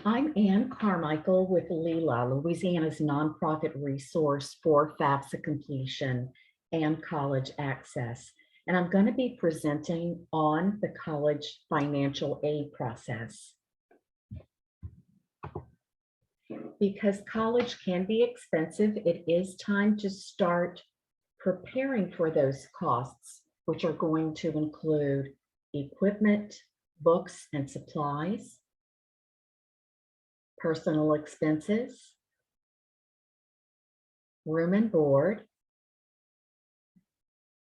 I'm Ann Carmichael with LILA, Louisiana's nonprofit resource for FAFSA completion and college access. And I'm going to be presenting on the college financial aid process. Because college can be expensive, it is time to start preparing for those costs, which are going to include equipment, books and supplies, personal expenses, room and board,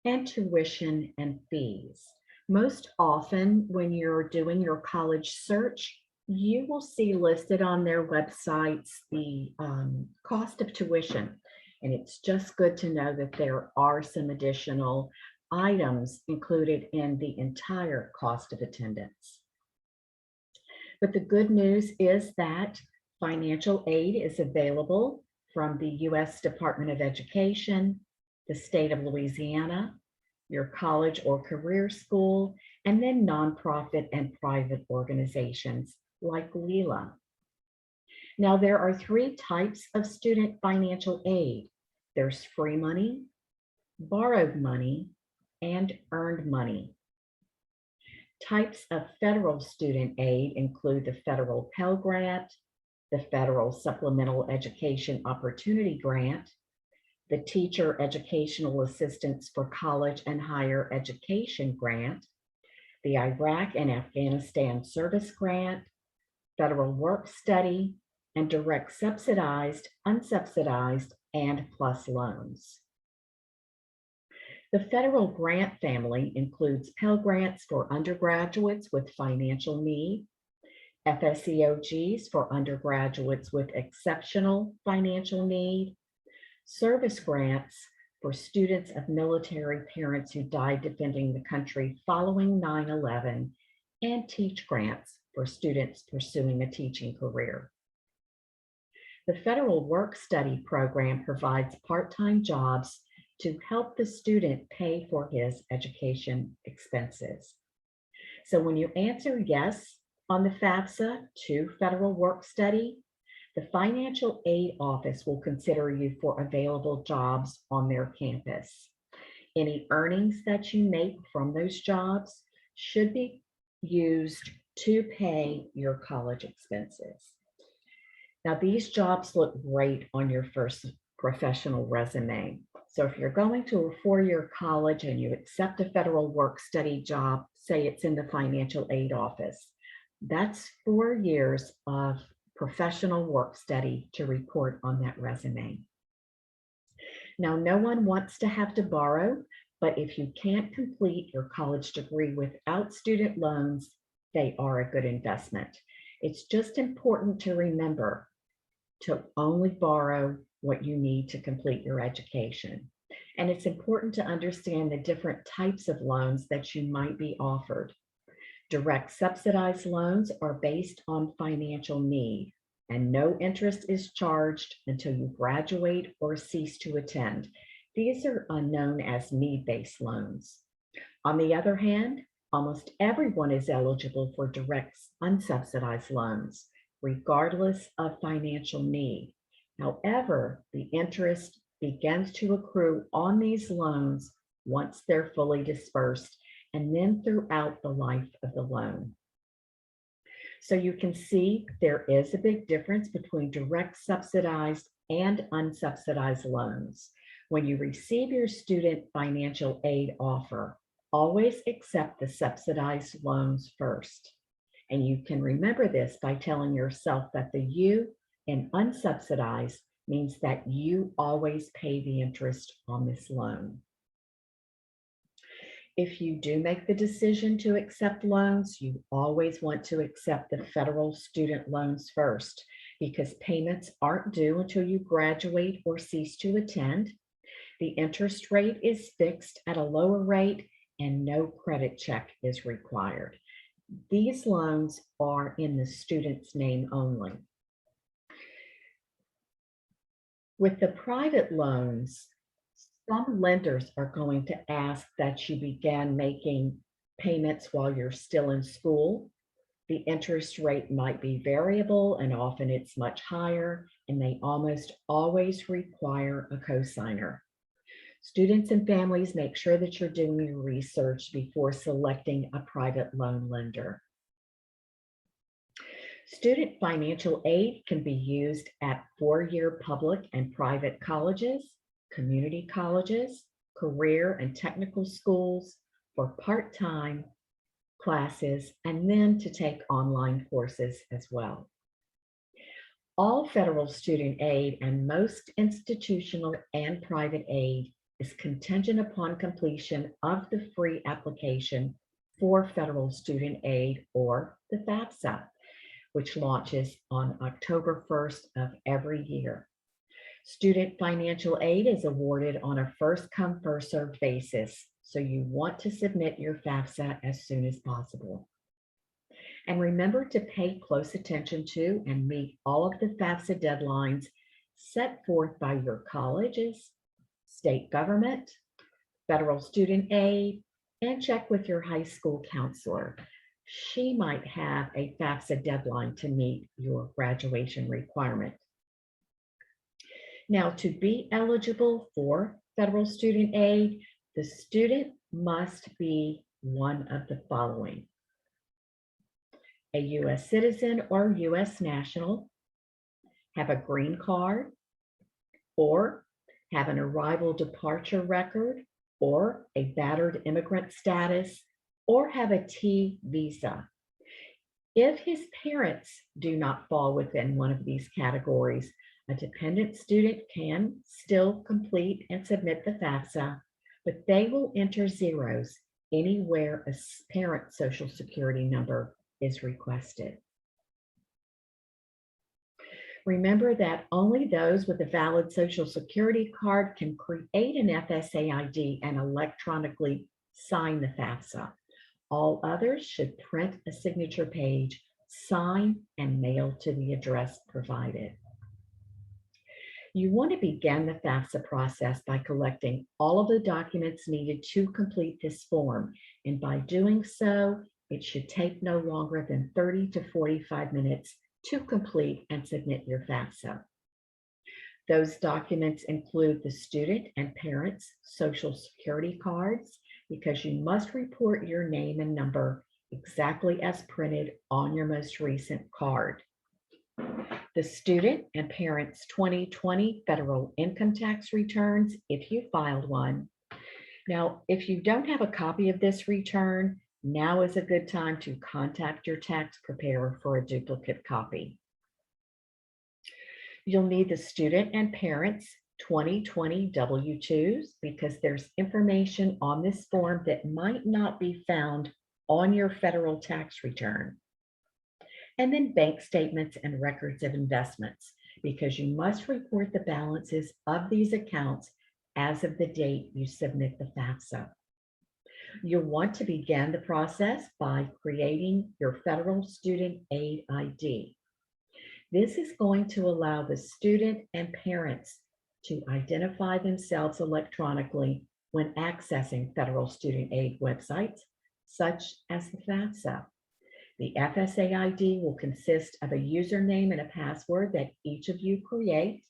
and tuition and fees. Most often when you're doing your college search, you will see listed on their websites the cost of tuition. And it's just good to know that there are some additional items included in the entire cost of attendance. But the good news is that financial aid is available from the U.S. Department of Education, the state of Louisiana, your college or career school, and then nonprofit and private organizations like LILA. Now, there are three types of student financial aid. There's free money, borrowed money, and earned money. Types of federal student aid include the federal Pell Grant, the federal Supplemental Education Opportunity Grant, the Teacher Educational Assistance for College and Higher Education Grant, the Iraq and Afghanistan Service Grant, Federal Work Study, and direct subsidized, unsubsidized, and PLUS loans. The federal grant family includes Pell Grants for undergraduates with financial need, FSEOGs for undergraduates with exceptional financial need, service grants for students of military parents who died defending the country following 9/11, and teach grants for students pursuing a teaching career. The Federal Work Study program provides part-time jobs to help the student pay for his education expenses. So when you answer yes on the FAFSA to Federal Work Study, the Financial Aid Office will consider you for available jobs on their campus. Any earnings that you make from those jobs should be used to pay your college expenses. Now, these jobs look great on your first professional resume. So if you're going to a four-year college and you accept a federal work study job, say it's in the financial aid office, that's 4 years of professional work study to report on that resume. Now, no one wants to have to borrow, but if you can't complete your college degree without student loans, they are a good investment. It's just important to remember to only borrow what you need to complete your education. And it's important to understand the different types of loans that you might be offered. Direct subsidized loans are based on financial need, and no interest is charged until you graduate or cease to attend. These are known as need-based loans. On the other hand, almost everyone is eligible for direct unsubsidized loans, regardless of financial need. However, the interest begins to accrue on these loans once they're fully dispersed and then throughout the life of the loan. So you can see there is a big difference between direct subsidized and unsubsidized loans. When you receive your student financial aid offer, always accept the subsidized loans first. And you can remember this by telling yourself that the U in unsubsidized means that you always pay the interest on this loan. If you do make the decision to accept loans, you always want to accept the federal student loans first, because payments aren't due until you graduate or cease to attend. The interest rate is fixed at a lower rate and no credit check is required. These loans are in the student's name only. With the private loans, some lenders are going to ask that you begin making payments while you're still in school. The interest rate might be variable and often it's much higher, and they almost always require a cosigner. Students and families, make sure that you're doing your research before selecting a private loan lender. Student financial aid can be used at four-year public and private colleges, community colleges, career and technical schools, for part-time classes, and then to take online courses as well. All federal student aid and most institutional and private aid is contingent upon completion of the free application for federal student aid, or the FAFSA, which launches on October 1st of every year. Student financial aid is awarded on a first-come, first-served basis, so you want to submit your FAFSA as soon as possible. And remember to pay close attention to and meet all of the FAFSA deadlines set forth by your colleges, state government, federal student aid, and check with your high school counselor. She might have a FAFSA deadline to meet your graduation requirement. Now, to be eligible for federal student aid, the student must be one of the following: a U.S. citizen or U.S. national, have a green card, or have an arrival departure record, or a battered immigrant status, or have a T visa. If his parents do not fall within one of these categories, a dependent student can still complete and submit the FAFSA, but they will enter zeros anywhere a parent Social Security number is requested. Remember that only those with a valid Social Security card can create an FSA ID and electronically sign the FAFSA. All others should print a signature page, sign, and mail to the address provided. You want to begin the FAFSA process by collecting all of the documents needed to complete this form, and by doing so, it should take no longer than 30 to 45 minutes to complete and submit your FAFSA. Those documents include the student and parents' Social Security cards, because you must report your name and number exactly as printed on your most recent card. The student and parents' 2020 federal income tax returns, if you filed one. Now, if you don't have a copy of this return, now is a good time to contact your tax preparer for a duplicate copy. You'll need the student and parents' 2020 W-2s, because there's information on this form that might not be found on your federal tax return. And then bank statements and records of investments, because you must report the balances of these accounts as of the date you submit the FAFSA. You'll want to begin the process by creating your federal student aid ID. This is going to allow the student and parents to identify themselves electronically when accessing federal student aid websites, such as the FAFSA. The FSA ID will consist of a username and a password that each of you create,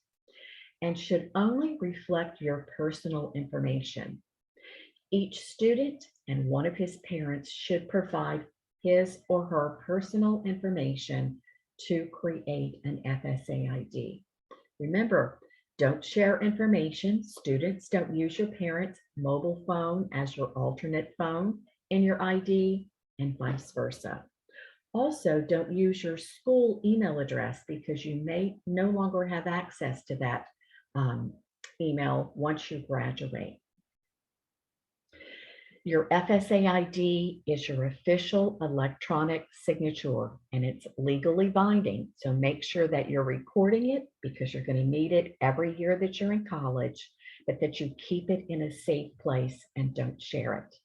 and should only reflect your personal information. Each student and one of his parents should provide his or her personal information to create an FSA ID. Remember, don't share information. Students, don't use your parents' mobile phone as your alternate phone in your ID, and vice versa. Also, don't use your school email address, because you may no longer have access to that email once you graduate. Your FSA ID is your official electronic signature, and it's legally binding. So make sure that you're recording it, because you're going to need it every year that you're in college, but that you keep it in a safe place and don't share it.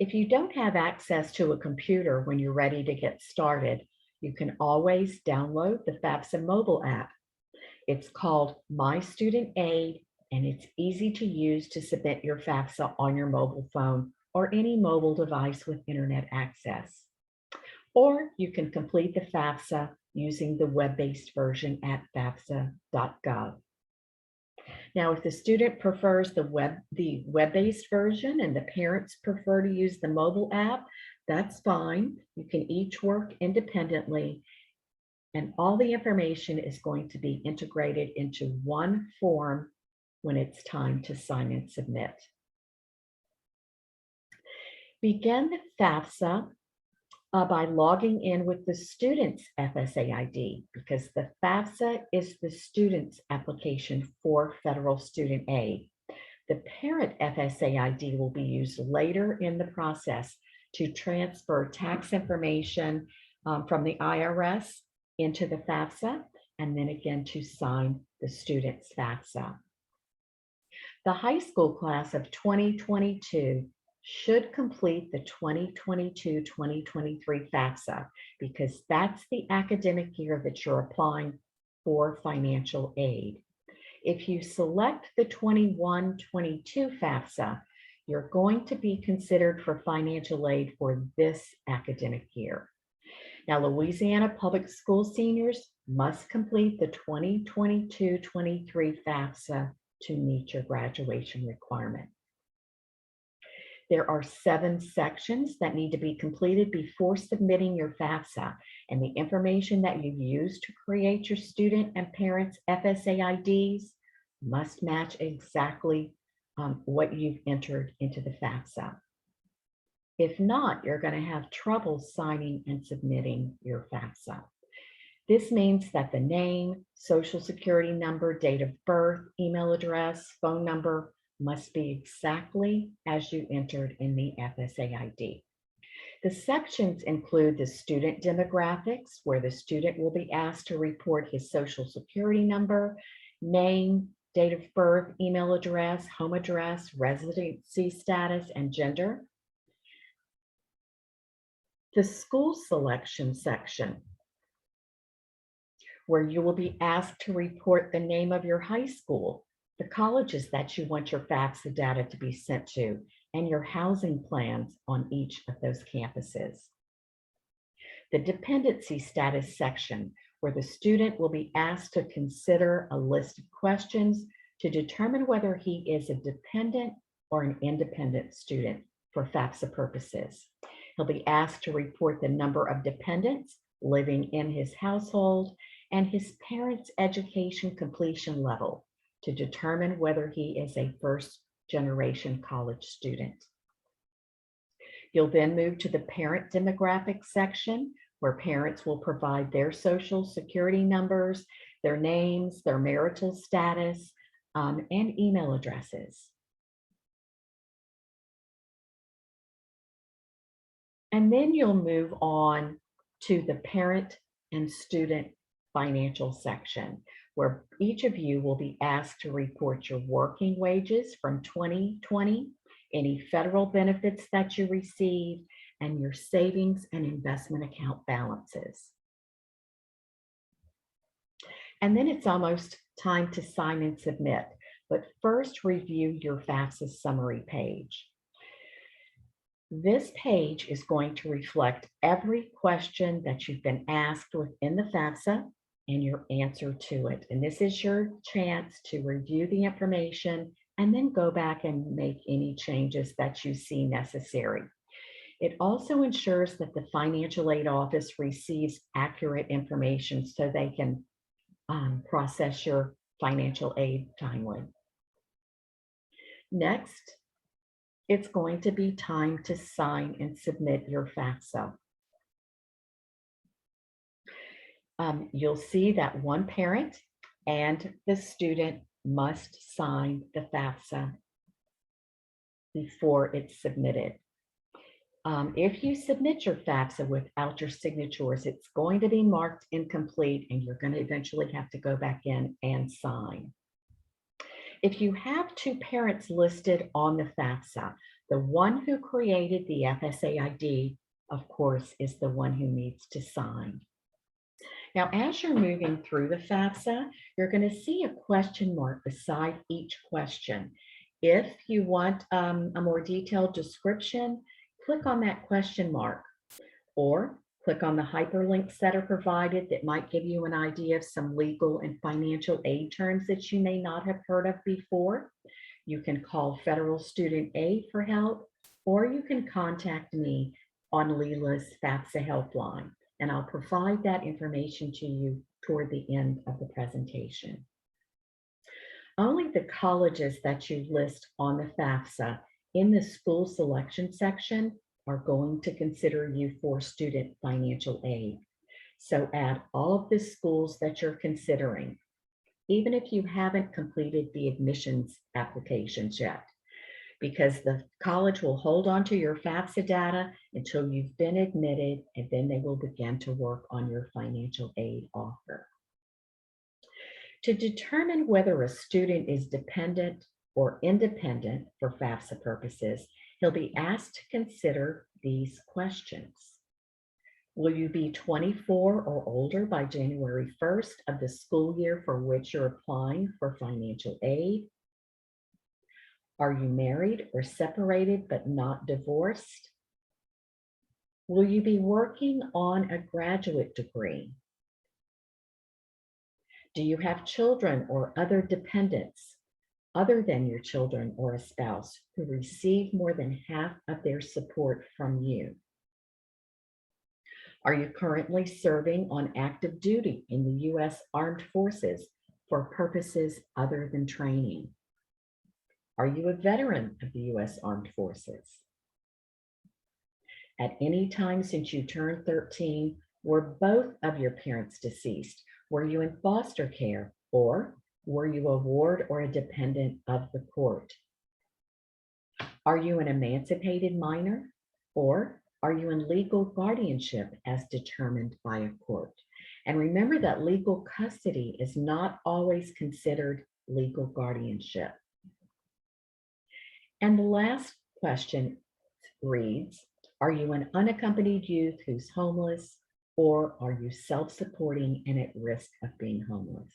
If you don't have access to a computer when you're ready to get started, you can always download the FAFSA mobile app. It's called My Student Aid, and it's easy to use to submit your FAFSA on your mobile phone or any mobile device with internet access. or you can complete the FAFSA using the web-based version at fafsa.gov. Now, if the student prefers the web-based version and the parents prefer to use the mobile app, that's fine. You can each work independently, and all the information is going to be integrated into one form when it's time to sign and submit. Begin the FAFSA by logging in with the student's FSA ID, because the FAFSA is the student's application for federal student aid. The parent FSA ID will be used later in the process to transfer tax information from the IRS into the FAFSA, and then again to sign the student's FAFSA. The high school class of 2022 should complete the 2022-2023 FAFSA, because that's the academic year that you're applying for financial aid. If you select the 21-22 FAFSA, you're going to be considered for financial aid for this academic year. Now, Louisiana public school seniors must complete the 2022-23 FAFSA to meet your graduation requirement. There are 7 sections that need to be completed before submitting your FAFSA, and the information that you use to create your student and parents' FSA IDs must match exactly what you've entered into the FAFSA. If not, you're going to have trouble signing and submitting your FAFSA. This means that the name, social security number, date of birth, email address, phone number must be exactly as you entered in the FSA ID. The sections include the student demographics, where the student will be asked to report his social security number, name, date of birth, email address, home address, residency status, and gender. The school selection section, where you will be asked to report the name of your high school, the colleges that you want your FAFSA data to be sent to, and your housing plans on each of those campuses. The dependency status section, where the student will be asked to consider a list of questions to determine whether he is a dependent or an independent student for FAFSA purposes. He'll be asked to report the number of dependents living in his household and his parents' education completion level to determine whether he is a first-generation college student. You'll then move to the parent demographics section, where parents will provide their social security numbers, their names, their marital status, and email addresses. And then you'll move on to the parent and student financial section, where each of you will be asked to report your working wages from 2020, any federal benefits that you received, and your savings and investment account balances. And then it's almost time to sign and submit, but first review your FAFSA summary page. This page is going to reflect every question that you've been asked within the FAFSA and your answer to it. And this is your chance to review the information and then go back and make any changes that you see necessary. It also ensures that the financial aid office receives accurate information so they can process your financial aid timely. Next, it's going to be time to sign and submit your FAFSA. You'll see that one parent and the student must sign the FAFSA before it's submitted. If you submit your FAFSA without your signatures, it's going to be marked incomplete and you're going to eventually have to go back in and sign. If you have 2 parents listed on the FAFSA, the one who created the FSA ID, of course, is the one who needs to sign. Now, as you're moving through the FAFSA, you're going to see a question mark beside each question. If you want a more detailed description, click on that question mark. Or Click on the hyperlinks that are provided that might give you an idea of some legal and financial aid terms that you may not have heard of before. You can call Federal Student Aid for help, or you can contact me on Leela's FAFSA helpline, and I'll provide that information to you toward the end of the presentation. Only the colleges that you list on the FAFSA in the school selection section are going to consider you for student financial aid. So add all of the schools that you're considering, even if you haven't completed the admissions applications yet, because the college will hold on to your FAFSA data until you've been admitted, and then they will begin to work on your financial aid offer. To determine whether a student is dependent or independent for FAFSA purposes, he'll be asked to consider these questions. Will you be 24 or older by January 1st of the school year for which you're applying for financial aid? Are you married or separated but not divorced? Will you be working on a graduate degree? Do you have children or other dependents other than your children or a spouse who receive more than half of their support from you? Are you currently serving on active duty in the U.S. Armed Forces for purposes other than training? Are you a veteran of the U.S. Armed Forces? At any time since you turned 13, were both of your parents deceased? Were you in foster care, or were you a ward or a dependent of the court? Are you an emancipated minor, or are you in legal guardianship as determined by a court? And remember that legal custody is not always considered legal guardianship. And the last question reads, are you an unaccompanied youth who's homeless, or are you self-supporting and at risk of being homeless?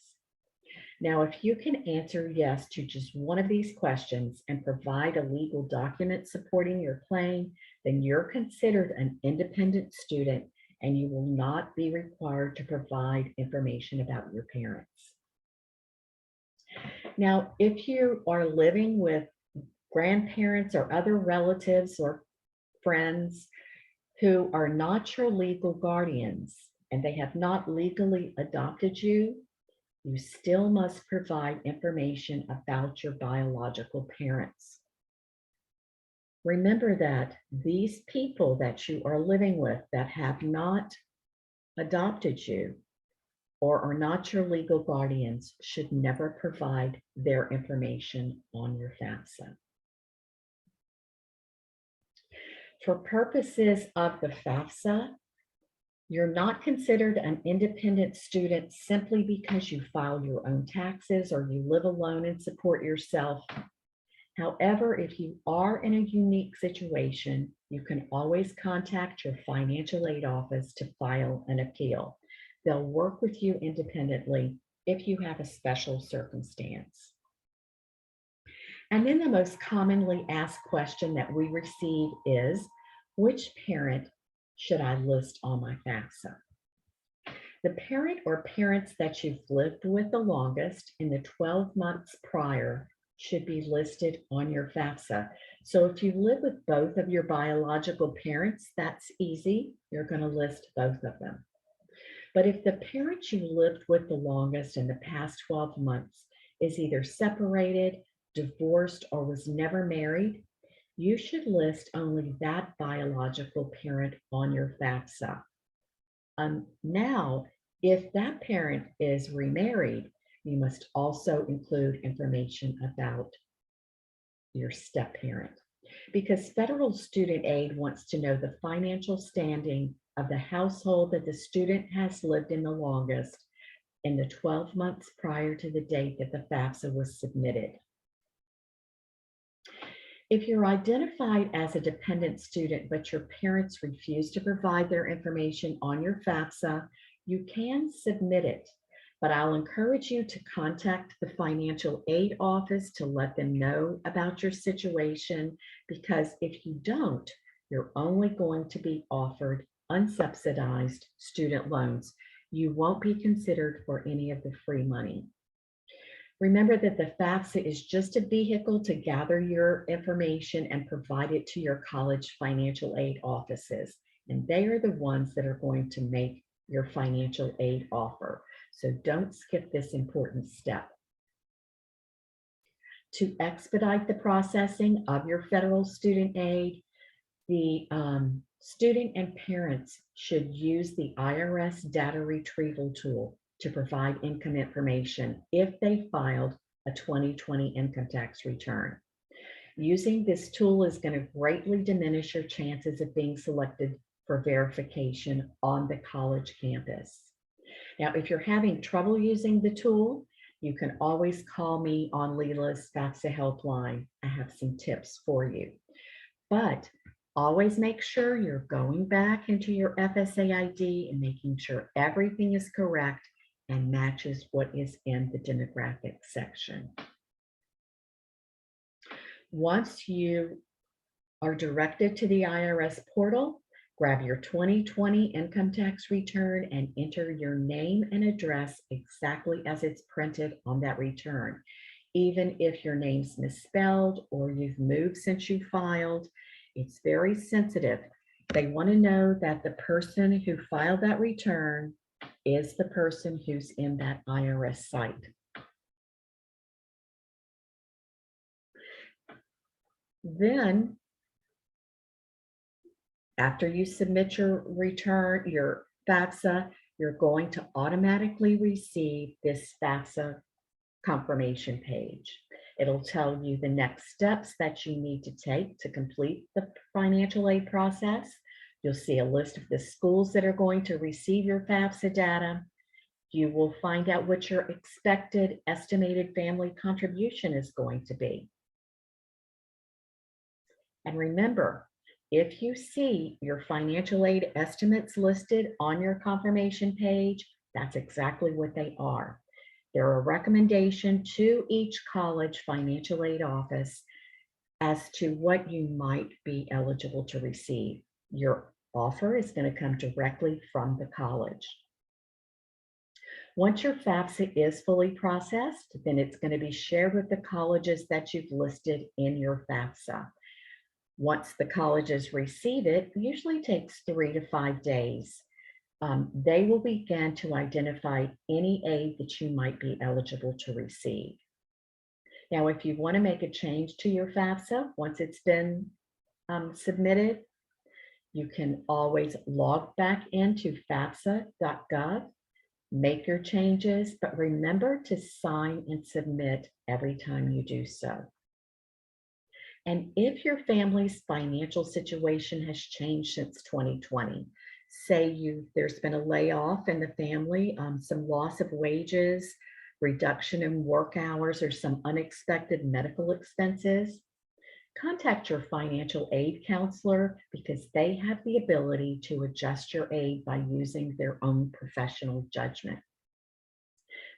Now, if you can answer yes to just one of these questions and provide a legal document supporting your claim, then you're considered an independent student and you will not be required to provide information about your parents. Now, if you are living with grandparents or other relatives or friends who are not your legal guardians and they have not legally adopted you, you still must provide information about your biological parents. Remember that these people that you are living with that have not adopted you or are not your legal guardians should never provide their information on your FAFSA. For purposes of the FAFSA, you're not considered an independent student simply because you file your own taxes or you live alone and support yourself. However, if you are in a unique situation, you can always contact your financial aid office to file an appeal. They'll work with you independently if you have a special circumstance. And then the most commonly asked question that we receive is, which parent should I list on my FAFSA? The parent or parents that you've lived with the longest in the 12 months prior should be listed on your FAFSA. So if you live with both of your biological parents, that's easy. You're going to list both of them. But if the parent you lived with the longest in the past 12 months is either separated, divorced, or was never married, you should list only that biological parent on your FAFSA. Now, if that parent is remarried, you must also include information about your step-parent, because federal student aid wants to know the financial standing of the household that the student has lived in the longest in the 12 months prior to the date that the FAFSA was submitted. If you're identified as a dependent student, but your parents refuse to provide their information on your FAFSA, you can submit it, but I'll encourage you to contact the financial aid office to let them know about your situation, because if you don't, you're only going to be offered unsubsidized student loans. You won't be considered for any of the free money. Remember that the FAFSA is just a vehicle to gather your information and provide it to your college financial aid offices. And they are the ones that are going to make your financial aid offer. So don't skip this important step. To expedite the processing of your federal student aid, the student and parents should use the IRS data retrieval tool to provide income information if they filed a 2020 income tax return. Using this tool is going to greatly diminish your chances of being selected for verification on the college campus. Now, if you're having trouble using the tool, you can always call me on Leela's FAFSA helpline. I have some tips for you. But always make sure you're going back into your FSA ID and making sure everything is correct and matches what is in the demographic section. Once you are directed to the IRS portal, grab your 2020 income tax return and enter your name and address exactly as it's printed on that return. Even if your name's misspelled or you've moved since you filed, it's very sensitive. They want to know that the person who filed that return is the person who's in that IRS site. Then, after you submit your return, your FAFSA, you're going to automatically receive this FAFSA confirmation page. It'll tell you the next steps that you need to take to complete the financial aid process. You'll see a list of the schools that are going to receive your FAFSA data. You will find out what your expected estimated family contribution is going to be. And remember, if you see your financial aid estimates listed on your confirmation page, that's exactly what they are. They're a recommendation to each college financial aid office as to what you might be eligible to receive. Your offer is going to come directly from the college. Once your FAFSA is fully processed, then it's going to be shared with the colleges that you've listed in your FAFSA. Once the colleges receive it, it usually takes 3 to 5 days. They will begin to identify any aid that you might be eligible to receive. Now, if you want to make a change to your FAFSA, once it's been submitted, you can always log back into FAFSA.gov, make your changes, but remember to sign and submit every time you do so. And if your family's financial situation has changed since 2020, say there's been a layoff in the family, some loss of wages, reduction in work hours, or some unexpected medical expenses, contact your financial aid counselor because they have the ability to adjust your aid by using their own professional judgment.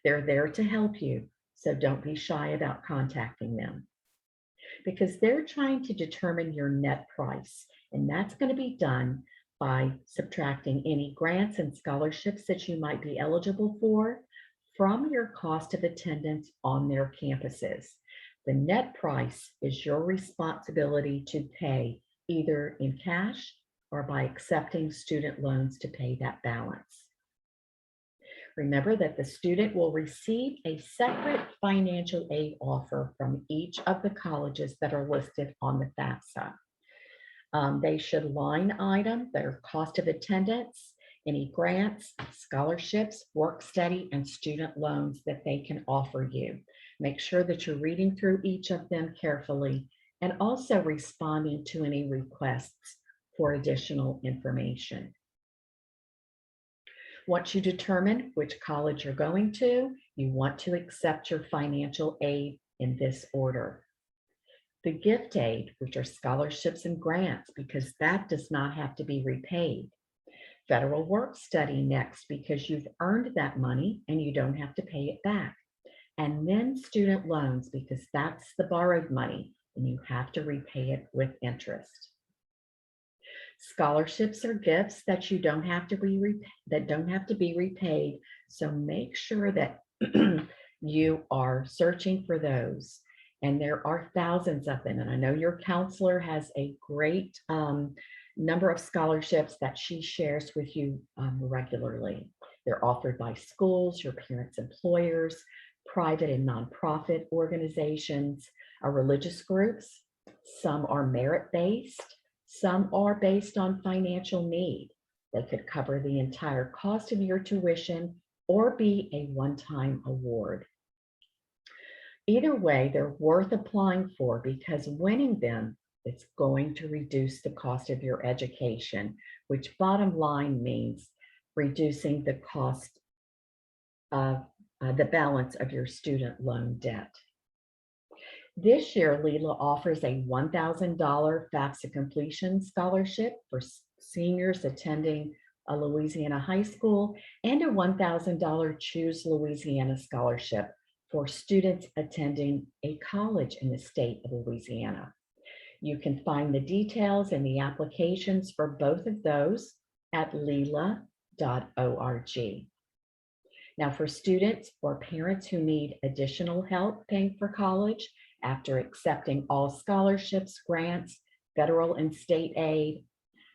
They're there to help you, so don't be shy about contacting them, because they're trying to determine your net price, and that's going to be done by subtracting any grants and scholarships that you might be eligible for from your cost of attendance on their campuses. The net price is your responsibility to pay either in cash or by accepting student loans to pay that balance. Remember that the student will receive a separate financial aid offer from each of the colleges that are listed on the FAFSA. They should line item their cost of attendance, any grants, scholarships, work study, and student loans that they can offer you. Make sure that you're reading through each of them carefully and also responding to any requests for additional information. Once you determine which college you're going to, you want to accept your financial aid in this order. The gift aid, which are scholarships and grants, because that does not have to be repaid. Federal work study next, because you've earned that money and you don't have to pay it back. And then student loans, because that's the borrowed money and you have to repay it with interest. Scholarships are gifts that don't have to be repaid. So make sure that you are searching for those. And there are thousands of them. And I know your counselor has a great number of scholarships that she shares with you regularly. They're offered by schools, your parents' employers, private and nonprofit organizations, religious groups. Some are merit-based. Some are based on financial need. They could cover the entire cost of your tuition or be a one-time award. Either way, they're worth applying for because winning them is going to reduce the cost of your education, which bottom line means reducing the cost of the balance of your student loan debt. This year, Leela offers a $1,000 FAFSA completion scholarship for seniors attending a Louisiana high school and a $1,000 Choose Louisiana scholarship for students attending a college in the state of Louisiana. You can find the details and the applications for both of those at leela.org. Now, for students or parents who need additional help paying for college after accepting all scholarships, grants, federal and state aid,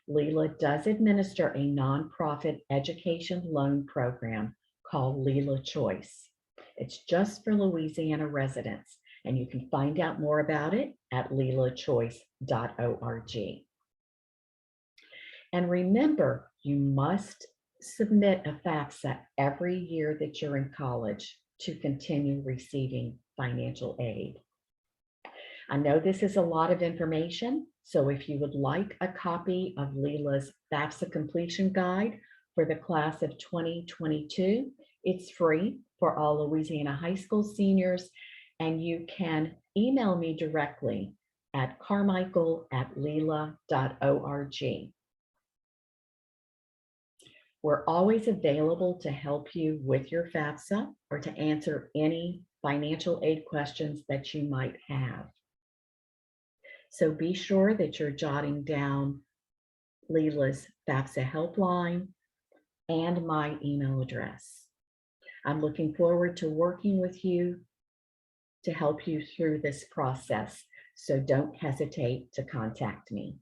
Leela does administer a nonprofit education loan program called Leela Choice. It's just for Louisiana residents, and you can find out more about it at leelachoice.org. And remember, you must submit a FAFSA every year that you're in college to continue receiving financial aid. I know this is a lot of information, so if you would like a copy of Leela's FAFSA completion guide for the class of 2022, it's free for all Louisiana high school seniors, and you can email me directly at carmichael@leela.org. We're always available to help you with your FAFSA or to answer any financial aid questions that you might have. So be sure that you're jotting down Leela's FAFSA helpline and my email address. I'm looking forward to working with you to help you through this process, so don't hesitate to contact me.